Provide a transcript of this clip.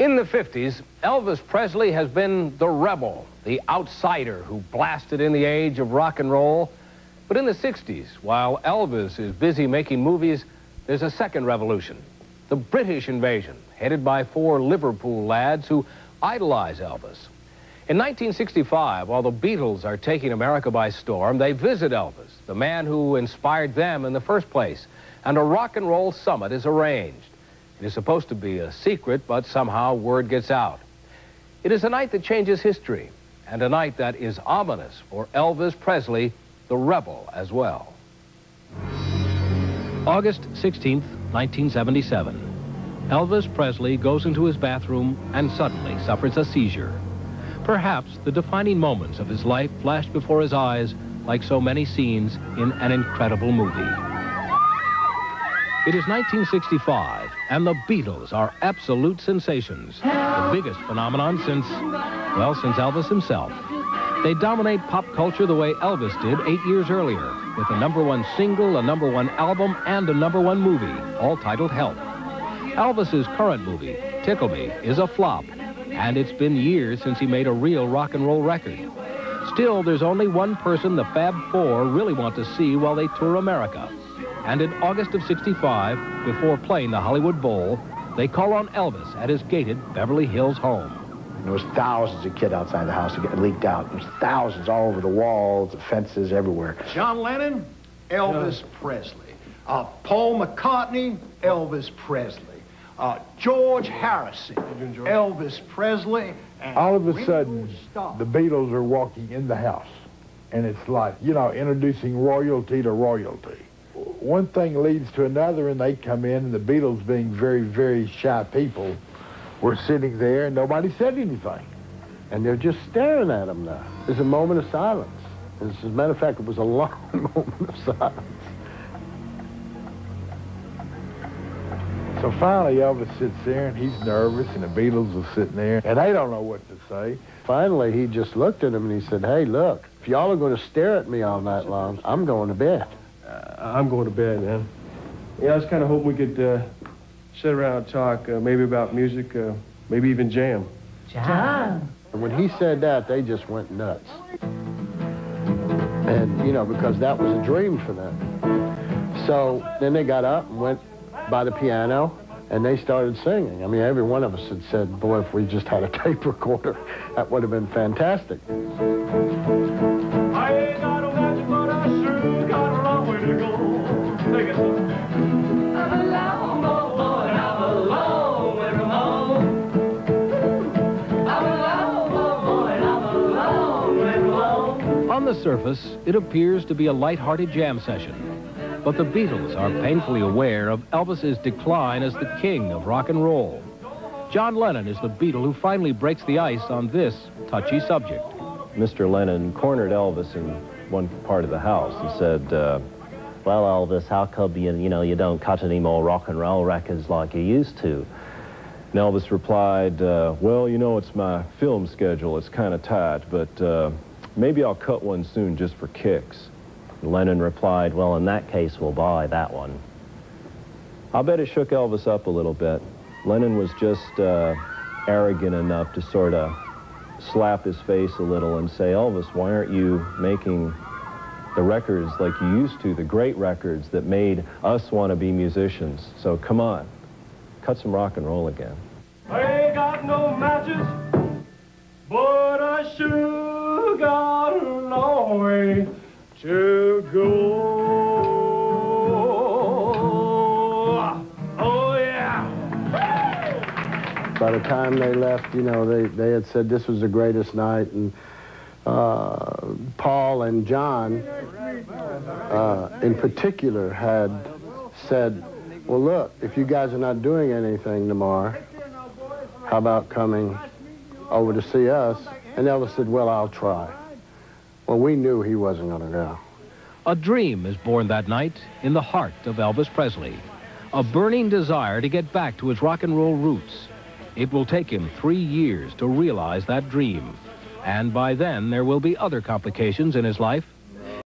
In the 50s, Elvis Presley has been the rebel, the outsider who blasted in the age of rock and roll. But in the 60s, while Elvis is busy making movies, there's a second revolution. The British invasion, headed by 4 Liverpool lads who idolize Elvis. In 1965, while the Beatles are taking America by storm, they visit Elvis, the man who inspired them in the first place, and a rock and roll summit is arranged. It is supposed to be a secret, but somehow word gets out. It is a night that changes history, and a night that is ominous for Elvis Presley, the rebel, as well. August 16th, 1977. Elvis Presley goes into his bathroom and suddenly suffers a seizure. Perhaps the defining moments of his life flashed before his eyes like so many scenes in an incredible movie. It is 1965, and the Beatles are absolute sensations. The biggest phenomenon since Elvis himself. They dominate pop culture the way Elvis did 8 years earlier, with a #1 single, a #1 album, and a #1 movie, all titled Help. Elvis's current movie, Tickle Me, is a flop, and it's been years since he made a real rock and roll record. Still, there's only one person the Fab Four really want to see while they tour America. And in August of '65, before playing the Hollywood Bowl, they call on Elvis at his gated Beverly Hills home. There was thousands of kids outside the house that got leaked out. There was thousands all over the walls, the fences, everywhere. John Lennon, Elvis Presley. Paul McCartney, Elvis Presley. George Harrison, Elvis Presley. And all of a sudden, the Beatles are walking in the house. And it's like, you know, introducing royalty to royalty. One thing leads to another, and they come in, and the Beatles, being very, very shy people, were sitting there, and nobody said anything. And they're just staring at him now. There's a moment of silence. As a matter of fact, it was a long moment of silence. So finally, Elvis sits there, and he's nervous, and the Beatles are sitting there, and they don't know what to say. Finally, he just looked at him, and he said, "Hey, look, if y'all are going to stare at me all night long, I'm going to bed." I'm going to bed, man. Yeah, I was kind of hoping we could sit around and talk, maybe about music, maybe even jam. John. And when he said that, they just went nuts. And, you know, because that was a dream for them. So then they got up and went by the piano, and they started singing. I mean, every one of us had said, boy, if we just had a tape recorder, that would have been fantastic. I ain't got no magic, but I sure got a long way to go. Take it. I'm a long boy, and I'm a long way from home. I'm a long boy, and I'm a long way from home. On the surface, it appears to be a light-hearted jam session. But the Beatles are painfully aware of Elvis's decline as the king of rock and roll. John Lennon is the Beatle who finally breaks the ice on this touchy subject. Mr. Lennon cornered Elvis in one part of the house and said, well, Elvis, how come you don't cut any more rock and roll records like you used to? And Elvis replied, well, it's my film schedule. It's kind of tight, but maybe I'll cut one soon just for kicks. And Lennon replied, well, in that case, we'll buy that one. I'll bet it shook Elvis up a little bit. Lennon was just arrogant enough to sort of slap his face a little and say, Elvis, why aren't you making the records like you used to, the great records that made us want to be musicians? So come on, cut some rock and roll again. I ain't got no matches, but I sure got a long way to go. Oh, yeah. By the time they left, they had said this was the greatest night, and Paul and John, in particular, had said, well, look, if you guys are not doing anything tomorrow, how about coming over to see us? And Elvis said, well, I'll try. Well, we knew he wasn't going to go. A dream is born that night in the heart of Elvis Presley. A burning desire to get back to his rock and roll roots. It will take him 3 years to realize that dream. And by then, there will be other complications in his life.